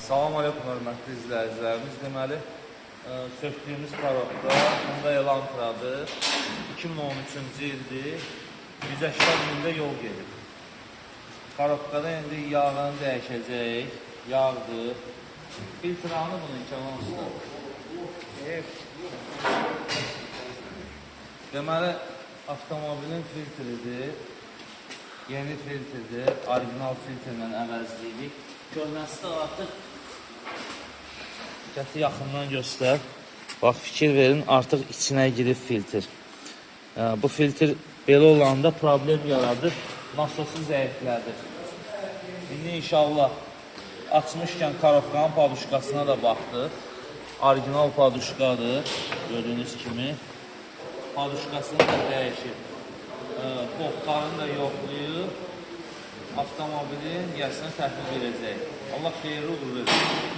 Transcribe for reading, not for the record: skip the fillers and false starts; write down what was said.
Salam aleykum hörmətli izləyicilərimiz. Deməli, söktüyümüz korobda Hyundai Elantra'dır. 2013-cü ildir. 180 mində yol gedib. Korobkada indi yağını dəyişəcək. Yağdır. Filtranı bunun kənansıdır. Deməli, avtomobilin filtridir. Yeni filtrdir. Orijinal filtrlə əvəzləyirik. Görməsi də artıq diqqəti yaxından göstər. Bax, fikir verin, artıq içinə girib filtr. Bu filtr belə olanda problem yaradır, nasosu zəiflədir. İndi inşallah açmışkən korobkanın paduşkasına da baxdıq. Orijinal paduşkadır, gördüyünüz kimi. Paduşkasını da dəyişib. Boklarını da yoxlayıb. Avtomobilin yəsinə təhvil verəcək. Allah xeyirli uğur versin.